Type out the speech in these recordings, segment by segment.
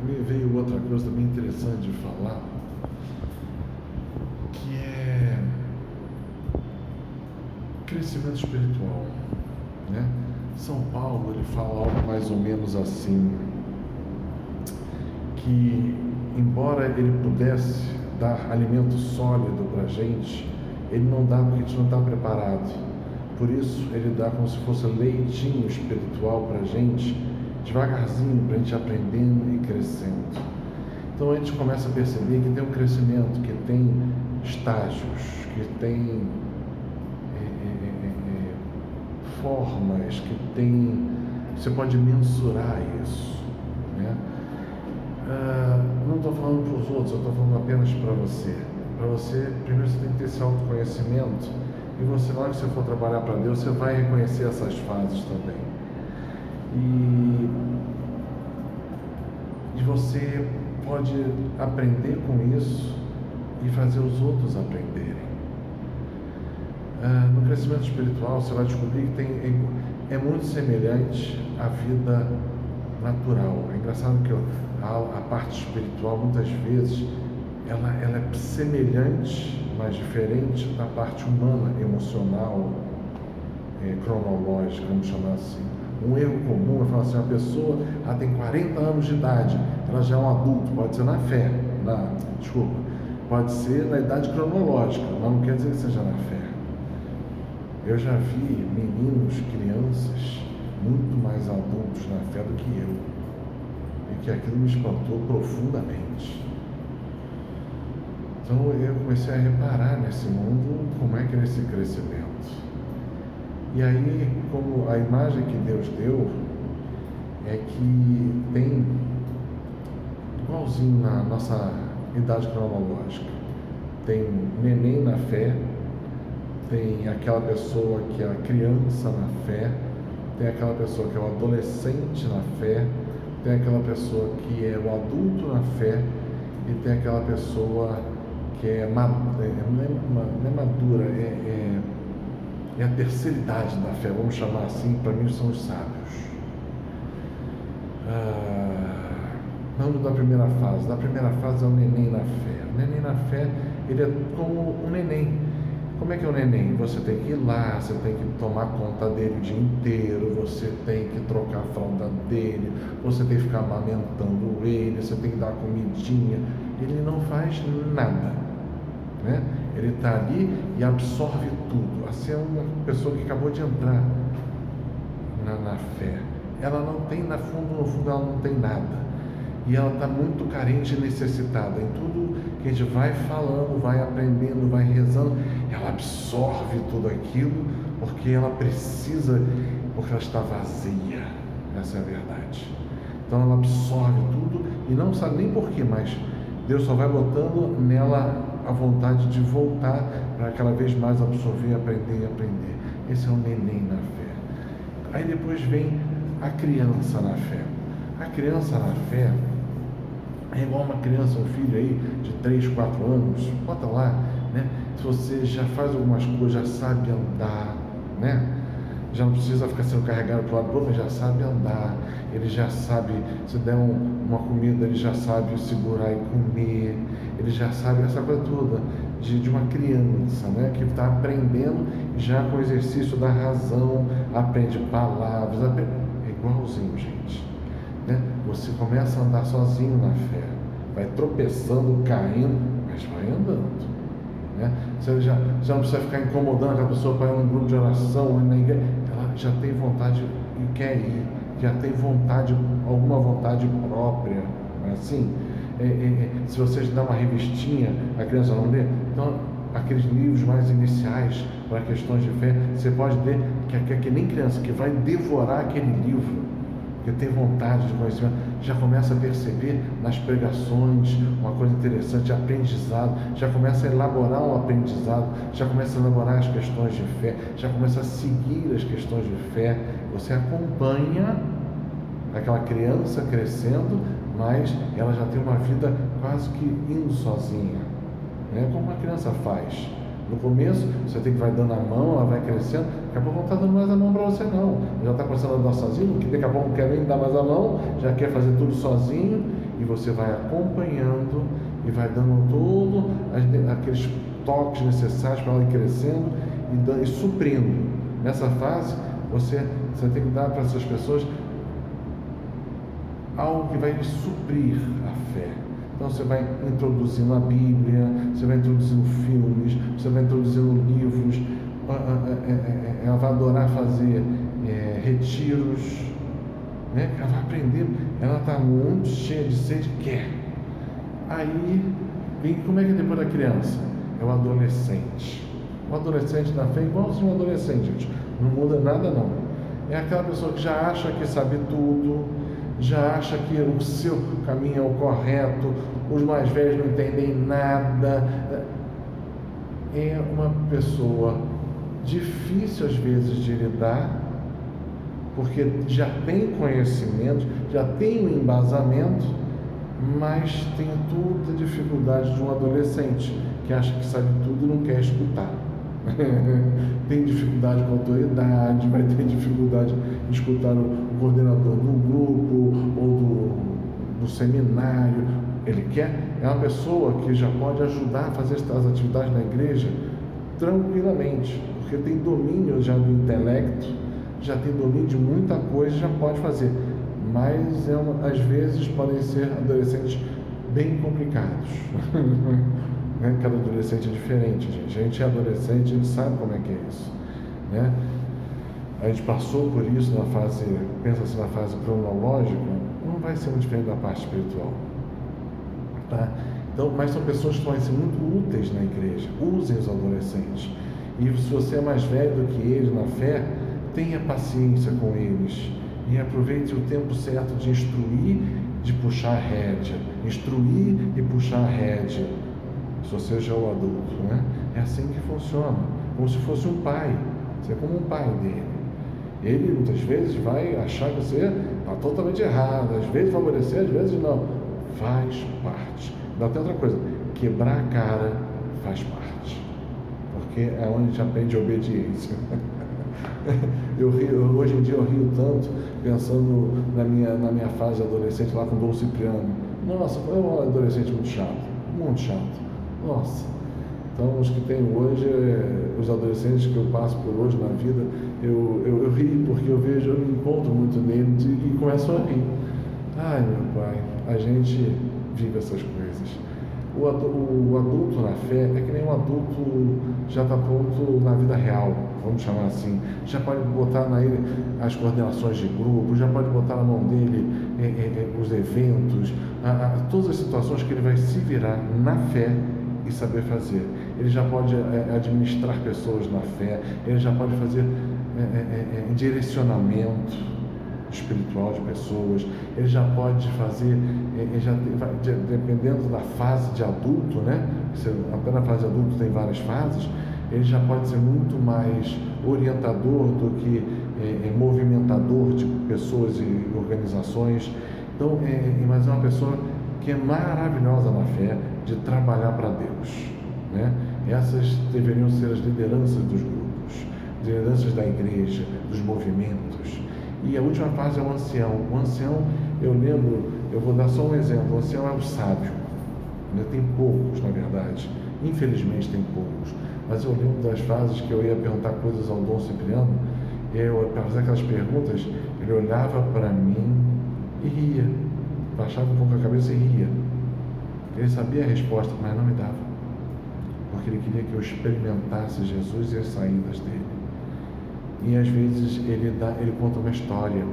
me veio outra coisa também interessante de falar, que é crescimento espiritual, né? São Paulo, ele fala algo mais ou menos assim, que embora ele pudesse dar alimento sólido para a gente, ele não dá porque a gente não está preparado. Por isso ele dá como se fosse leitinho espiritual para a gente, devagarzinho, para a gente aprendendo e crescendo. Então a gente começa a perceber que tem um crescimento, que tem estágios, que tem formas, que tem... Você pode mensurar isso, né? Não estou falando para os outros, eu estou falando apenas para você. Para você, primeiro você tem que ter esse autoconhecimento, e você, na hora que você for trabalhar para Deus, você vai reconhecer essas fases também. E você pode aprender com isso e fazer os outros aprenderem. No crescimento espiritual, você vai descobrir que é muito semelhante à vida natural. É engraçado que a parte espiritual, muitas vezes, ela é semelhante, mas diferente da parte humana, emocional, cronológica, vamos chamar assim. Um erro comum é falar assim, uma pessoa tem 40 anos de idade, ela já é um adulto, pode ser na fé, pode ser na idade cronológica, mas não quer dizer que seja na fé. Eu já vi meninos, crianças, muito mais adultos na fé do que eu, e que aquilo me espantou profundamente. Então eu comecei a reparar nesse mundo como é que é esse crescimento. E aí, como a imagem que Deus deu é que tem, igualzinho na nossa idade cronológica, tem neném na fé, tem aquela pessoa que é a criança na fé, tem aquela pessoa que é o adolescente na fé, tem aquela pessoa que é o adulto na fé, e tem aquela pessoa que não é madura, é a terceira idade da fé, vamos chamar assim, para mim são os sábios. Vamos da primeira fase. Da primeira fase é o neném na fé. O neném na fé, ele é como um neném. Como é que é o neném? Você tem que ir lá, você tem que tomar conta dele o dia inteiro, você tem que trocar a fralda dele, você tem que ficar amamentando ele, você tem que dar comidinha. Ele não faz nada, né? Ele está ali e absorve tudo. Assim é uma pessoa que acabou de entrar na fé. Ela não tem, no fundo, ela não tem nada. E ela está muito carente e necessitada. Em tudo que a gente vai falando, vai aprendendo, vai rezando, ela absorve tudo aquilo porque ela precisa, porque ela está vazia. Essa é a verdade. Então ela absorve tudo e não sabe nem porquê, mas Deus só vai botando nela a vontade de voltar para cada vez mais absorver, aprender e aprender. Esse é o neném na fé. Aí depois vem a criança na fé. A criança na fé é igual uma criança, um filho aí de 3, 4 anos, bota lá, né? Se você já faz algumas coisas, já sabe andar, né? Já não precisa ficar sendo carregado para o lado do outro, mas já sabe andar, ele já sabe, se der uma comida, ele já sabe segurar e comer, ele já sabe essa coisa toda de uma criança, né? Que está aprendendo já com o exercício da razão, aprende palavras, é igualzinho, gente. Né? Você começa a andar sozinho na fé, vai tropeçando, caindo, mas vai andando, né? Você já não precisa ficar incomodando aquela pessoa para ir num grupo de oração, na igreja. Ela já tem vontade e quer ir, já tem vontade, alguma vontade própria, não é assim? Se vocês dão uma revistinha, a criança não lê, então aqueles livros mais iniciais para questões de fé, você pode ler que nem criança, que vai devorar aquele livro, que tem vontade de conhecimento, já começa a perceber nas pregações uma coisa interessante, aprendizado, já começa a elaborar um aprendizado, já começa a elaborar as questões de fé, já começa a seguir as questões de fé. Você acompanha aquela criança crescendo, mas ela já tem uma vida quase que indo sozinha, né? Como uma criança faz. No começo, você vai dando a mão, ela vai crescendo, daqui a pouco não está dando mais a mão para você não. Já está começando a andar sozinho, que daqui a pouco não quer nem dar mais a mão, já quer fazer tudo sozinho, e você vai acompanhando e vai dando todos aqueles toques necessários para ela ir crescendo e suprindo. Nessa fase, você tem que dar para essas pessoas algo que vai suprir a fé. Então você vai introduzindo a Bíblia, você vai introduzindo filmes, você vai introduzindo livros, ela vai adorar fazer retiros, né? Ela vai aprender, ela está muito cheia de sede, quer. Aí, como é que é depois da criança? É o adolescente. O adolescente na fé é igualzinho um adolescente, gente. Não muda nada não. É aquela pessoa que já acha que sabe tudo, já acha que o seu caminho é o correto, os mais velhos não entendem nada. É uma pessoa difícil às vezes de lidar, porque já tem conhecimento, já tem um embasamento, mas tem toda a dificuldade de um adolescente que acha que sabe tudo e não quer escutar. Tem dificuldade com a autoridade, vai ter dificuldade em escutar o coordenador do grupo ou do seminário. Ele é uma pessoa que já pode ajudar a fazer as atividades na igreja tranquilamente, porque tem domínio já do intelecto, já tem domínio de muita coisa, já pode fazer, mas às vezes podem ser adolescentes bem complicados. Né? Cada adolescente é diferente, gente. A gente é adolescente, a gente sabe como é que é isso, né? A gente passou por isso na fase, pensa assim, na fase cronológica, não vai ser muito diferente da parte espiritual, tá? Então, mas são pessoas que podem ser muito úteis na igreja. Usem os adolescentes. E se você é mais velho do que eles na fé, tenha paciência com eles e aproveite o tempo certo de instruir, de puxar a rédea, instruir e puxar a rédea. Se você já é o adulto, né? É assim que funciona, como se fosse um pai. Você é como um pai dele. Ele muitas vezes vai achar que você está totalmente errado, às vezes favorecer, às vezes não. Faz parte. Dá até outra coisa, quebrar a cara faz parte, porque é onde a gente aprende obediência. Hoje em dia eu rio tanto pensando na minha fase adolescente lá com o Dom Cipriano. Nossa, foi um adolescente muito chato, muito chato. Nossa, então os que tenho hoje, os adolescentes que eu passo por hoje na vida, eu rio porque eu me encontro muito nele e começo a rir. Ai, meu pai, a gente vive essas coisas. O adulto na fé é que nem um adulto já está pronto na vida real, vamos chamar assim. Já pode botar nele as coordenações de grupo, já pode botar na mão dele os eventos, todas as situações que ele vai se virar na fé e saber fazer. Ele já pode administrar pessoas na fé, ele já pode fazer direcionamento espiritual de pessoas, ele já pode fazer, dependendo da fase de adulto, né? Até na fase adulto tem várias fases, ele já pode ser muito mais orientador do que movimentador de pessoas e organizações. Então, mas é uma pessoa que é maravilhosa na fé, de trabalhar para Deus, né? Essas deveriam ser as lideranças dos grupos, lideranças da igreja, dos movimentos. E a última fase é o ancião. O ancião, eu lembro, eu vou dar só um exemplo, o ancião é o sábio, né? Tem poucos, na verdade, infelizmente tem poucos, mas eu lembro das fases que eu ia perguntar coisas ao Dom Cipriano, para fazer aquelas perguntas, ele olhava para mim e ria, baixava um pouco a cabeça e ria. Ele sabia a resposta, mas não me dava, porque ele queria que eu experimentasse Jesus e as saídas dele. E às vezes ele conta uma história,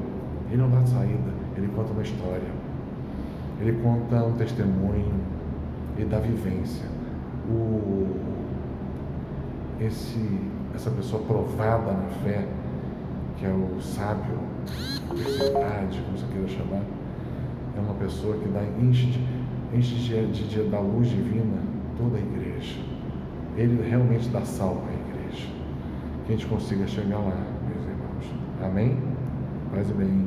ele não dá saída, ele conta uma história, ele conta um testemunho, ele dá vivência. Essa pessoa provada na fé, que é o sábio, personalidade, como você queira chamar, é uma pessoa que enche da luz divina toda a igreja. Ele realmente dá sal para a igreja. Que a gente consiga chegar lá, meus irmãos. Amém? Paz e bem.